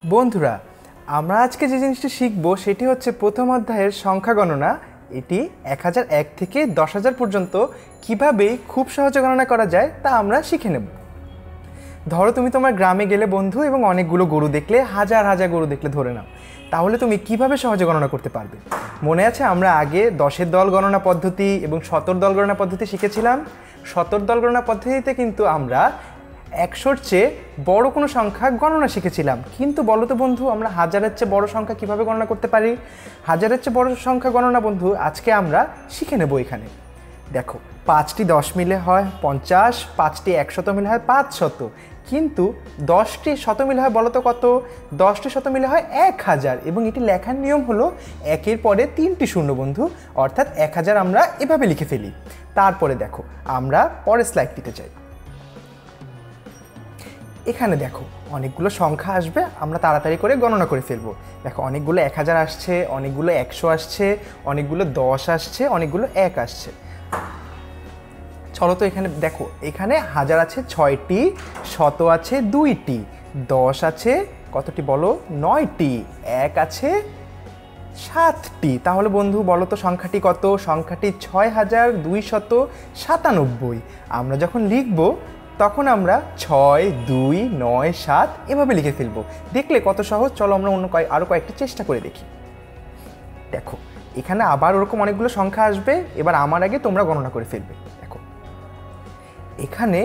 বন্ধুরা, আমরা আজকে যে জিনিসটি শিখব সেটি হচ্ছে প্রথম অধ্যায়ের সংখ্যা গণনা। এটি 1001 থেকে 10,000 পর্যন্ত কিভাবে খুব সহজে গণনা করা যায় তা আমরা শিখে নেব। ধরো তুমি তোমার গ্রামে গেলে বন্ধু এবং অনেকগুলো গরু দেখলে, হাজার হাজার গরু দেখলে ধরে নাও, তাহলে তুমি কিভাবে সহজে গণনা করতে পারবে? মনে আছে আমরা আগে 10-এর দল গণনা পদ্ধতি এবং 100-র দল গণনা পদ্ধতি শিখেছিলাম। 100-র দল গণনা পদ্ধতিতে কিন্তু আমরা 100-র চেয়ে বড় কোনো সংখ্যা গণনা শিখেছিলাম। কিন্তু বলো তো বন্ধু, আমরা হাজারের চেয়ে বড় সংখ্যা কিভাবে গণনা করতে পারি? হাজারের চেয়ে বড় সংখ্যা গণনা বন্ধু আজকে আমরা শিখে নেব। এখানে দেখো, 5টি 10 মিলে হয় 50, 5টি 100 মিলে হয় 500, কিন্তু 10টি শত মিলে হয় বলো তো কত? 10টি শত মিলে হয় 1000। এবং এটি লেখার নিয়ম হলো একের পরে 3টি শূন্য বন্ধু, অর্থাৎ 1000 আমরা এভাবে লিখে ফেলি। তারপরে দেখো, আমরা পরের স্লাইডটিতে যাই। এখানে দেখো অনেকগুলো সংখ্যা আসবে, আমরা তাড়াতাড়ি করে গণনা করে ফেলবো। দেখো অনেকগুলো 1000 আসছে, অনেকগুলো 100 আসছে, অনেকগুলো 10 আসছে, অনেকগুলো 1 আসছে। চলো তো এখানে দেখো, এখানে হাজার আছে 6টি, শত আছে 2টি, 10 আছে কতটি বলো? 9টি, 1 আছে 7টি। তাহলে বন্ধু বলো তো সংখ্যাটি কত? সংখ্যাটি 6297। আমরা যখন লিখব তখন আমরা 6, 2, 9, 7 এভাবে লিখে ফেলবো। দেখলে কত সহজ? চলো আমরা আরও কয়েকটি চেষ্টা করে দেখি। দেখো এখানে আবার ওরকম অনেকগুলো সংখ্যা আসবে, এবার আমার আগে তোমরা গণনা করে ফেলবে। দেখো এখানে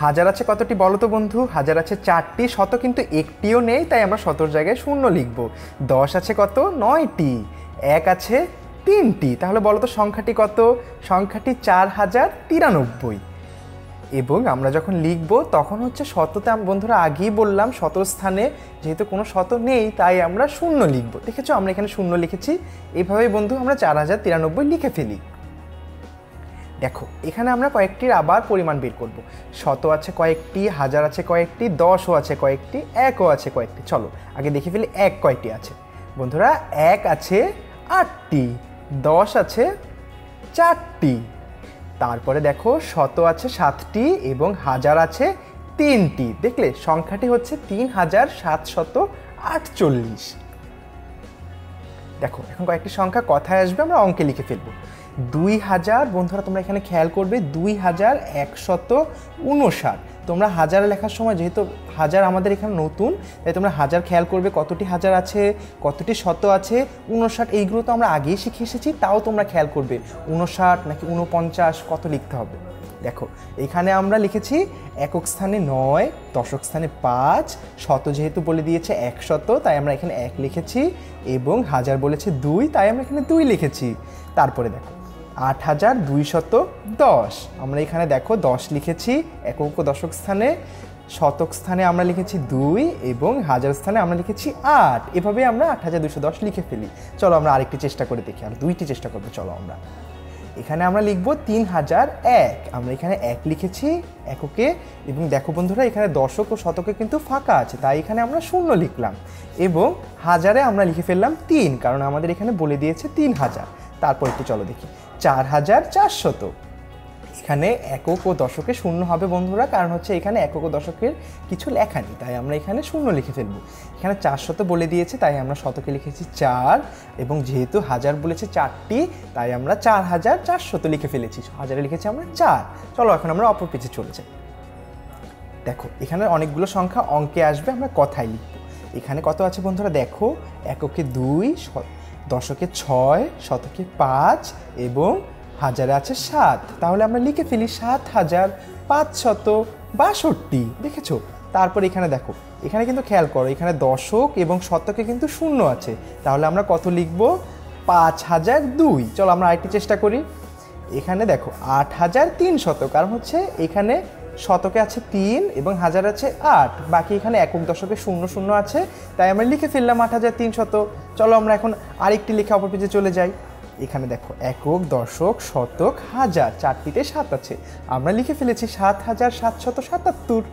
হাজার আছে কতটি বলো তো বন্ধু? হাজার আছে 4টি, শত কিন্তু একটিও নেই, তাই আমরা শতর জায়গায় শূন্য লিখব। 10 আছে কত? 9টি, 1 আছে 3টি। তাহলে বলো তো সংখ্যাটি কত? সংখ্যাটি 4093। এবং আমরা যখন লিখব তখন হচ্ছে শততে, বন্ধুরা আগেই বললাম শতর স্থানে যেহেতু কোনো শত নেই তাই আমরা শূন্য লিখব। দেখেছো আমরা এখানে শূন্য লিখেছি। এইভাবেই বন্ধু আমরা 4093 লিখে ফেলি। দেখো এখানে আমরা কয়েকটির আবার পরিমাণ বের করব। শত আছে কয়েকটি, হাজার আছে কয়েকটি, 10ও আছে কয়েকটি, 1ও আছে কয়েকটি। চলো আগে দেখে ফেলি 1 কয়টি আছে। বন্ধুরা 1 আছে 8টি, 10 আছে 4টি, তারপরে দেখো শত আছে 7টি এবং হাজার আছে 3টি। দেখলে সংখ্যাটি হচ্ছে 3748। দেখো এখন কয়েকটি সংখ্যা কথায় আসবে, আমরা অঙ্কে লিখে ফেলবো। 2000, বন্ধুরা তোমরা এখানে খেয়াল করবে 2159। তোমরা হাজারে লেখার সময় যেহেতু হাজার আমাদের এখানে নতুন, তাই তোমরা হাজার খেয়াল করবে কতটি হাজার আছে, কতটি শত আছে, 59। এইগুলো তো আমরা আগেই শিখে এসেছি, তাও তোমরা খেয়াল করবে 59 নাকি 49 কত লিখতে হবে। দেখো এখানে আমরা লিখেছি একক স্থানে 9, দশক স্থানে 5, শত যেহেতু বলে দিয়েছে 100 তাই আমরা এখানে 1 লিখেছি, এবং হাজার বলেছে 2 তাই আমরা এখানে 2 লিখেছি। তারপরে দেখো 8210, আমরা এখানে দেখো 10 লিখেছি একক ও দশক স্থানে, শতক স্থানে আমরা লিখেছি 2 এবং হাজার স্থানে আমরা লিখেছি 8। এভাবে আমরা 8210 লিখে ফেলি। চলো আমরা আরেকটি চেষ্টা করে দেখি, আর 2টি চেষ্টা করবো। চলো আমরা এখানে আমরা লিখবো 3001, আমরা এখানে 1 লিখেছি এককে, এবং দেখো বন্ধুরা এখানে দশক ও শতকে কিন্তু ফাঁকা আছে তাই এখানে আমরা শূন্য লিখলাম, এবং হাজারে আমরা লিখে ফেললাম 3, কারণ আমাদের এখানে বলে দিয়েছে 3000। তারপর একটু চলো দেখি 4400। এখানে একক ও দশকে শূন্য হবে বন্ধুরা, কারণ হচ্ছে এখানে একক ও দশকের কিছু লেখা নেই তাই আমরা এখানে শূন্য লিখে ফেলবো। এখানে 400 বলে দিয়েছে তাই আমরা শতকে লিখেছি 4, এবং যেহেতু হাজার বলেছে 4টি তাই আমরা 4400 লিখে ফেলেছি। হাজারে লিখেছি আমরা 4। চলো এখন আমরা অপর পেজে চলে যাই। দেখো এখানে অনেকগুলো সংখ্যা অঙ্কে আসবে, আমরা কথায় লিখবো। এখানে কত আছে বন্ধুরা? দেখো এককে 2, দশকে 6, শতকে 5 এবং হাজারে আছে 7। তাহলে আমরা লিখে ফেলি 7562। দেখেছো? তারপর এখানে দেখো, এখানে কিন্তু খেয়াল করো এখানে দশক এবং শতকে কিন্তু শূন্য আছে, তাহলে আমরা কত লিখব? 5002। চলো আমরা আরেকটি চেষ্টা করি। এখানে দেখো 8300, কারণ হচ্ছে এখানে শতকে আছে 3 এবং হাজার আছে 8, বাকি এখানে একক দশকে 00 আছে তাই আমরা লিখে ফেললাম 8300। চলো আমরা এখন আরেকটি লেখা অপর পেজে চলে যাই। এখানে দেখো একক, দশক, শতক, হাজার, 4টিতে 7 আছে, আমরা লিখে ফেলেছি 7777।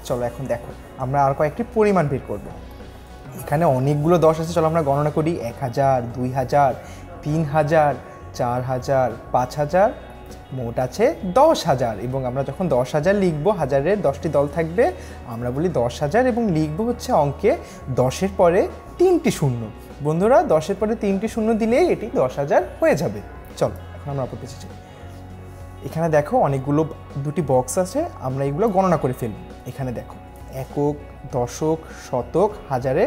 চলো এখন দেখো আমরা আর কয়েকটি পরিমাণ বের করব। এখানে অনেকগুলো 10 আছে, চলো আমরা গণনা করি। 1000, 2000, 3000, 4000, 5000, মোট আছে 10,000 এবং আমরা যখন 10,000 লিখবো, হাজারের 10টি দল থাকবে, আমরা বলি 10,000 এবং লিখবো হচ্ছে অঙ্কে 10-এর পরে 3টি শূন্য। বন্ধুরা 10-এর পরে 3টি শূন্য দিলেই এটি 10,000 হয়ে যাবে। চলো এখন আমরা অপর পেজে যাই। এখানে দেখো অনেকগুলো দুটি বক্স আছে, আমরা এগুলো গণনা করে ফেলব। এখানে দেখো একক, দশক, শতক, হাজারে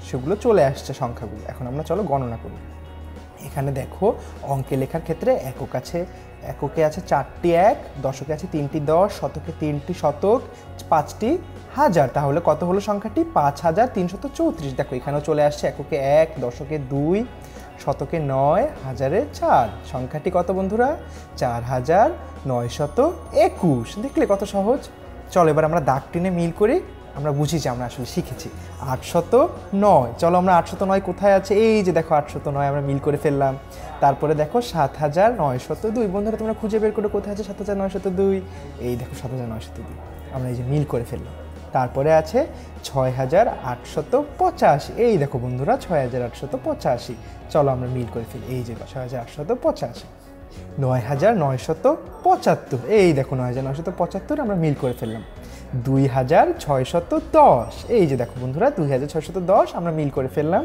সেগুলো চলে আসছে সংখ্যাগুলো। এখন আমরা চলো গণনা করি। এখানে দেখো অঙ্কে লেখার ক্ষেত্রে এককে আছে 4টি এক, দশকে আছে 3টি দশ, শতকে 3টি শতক, 5টি হাজার। তাহলে কত হলো সংখ্যাটি? 5,334। দেখো এখানেও চলে আসছে এককে 1, দশকে 2, শতকে 9, হাজারে 4। সংখ্যাটি কত বন্ধুরা? 4,921। দেখলে কত সহজ। চলো এবার আমরা দাগ টেনে মিল করি, আমরা বুঝি যে আমরা আসলে শিখেছি। 809। চলো আমরা 809 কোথায় আছে? এই যে দেখো 809 আমরা মিল করে ফেললাম। তারপরে দেখো 7,902। বন্ধুরা তোমরা খুঁজে বের করে কোথায় আছে 7,902। এই দেখো 7,902 আমরা এই যে মিল করে ফেললাম। তারপরে আছে 6,885। এই দেখো বন্ধুরা 6,885। চলো আমরা মিল করে ফেলি। এই যে 6,885। 9,975। এই দেখো 9,975 আমরা মিল করে ফেললাম। 2,610। এই যে দেখো বন্ধুরা 2,610 আমরা মিল করে ফেললাম।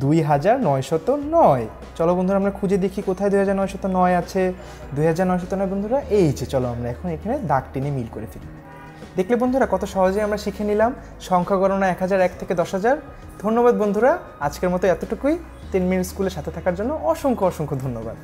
2,909। চলো বন্ধুরা আমরা খুঁজে দেখি কোথায় 2,909 আছে। 2,909 বন্ধুরা এই যে, চলো আমরা এখন এখানে দাগ টেনে মিল করে ফেলি। দেখলে বন্ধুরা কত সহজে আমরা শিখে নিলাম সংখ্যা গণনা 1001 থেকে 10,000। ধন্যবাদ বন্ধুরা, আজকের মতো এতটুকুই। 3 মিনিট স্কুলের সাথে থাকার জন্য অসংখ্য অসংখ্য ধন্যবাদ।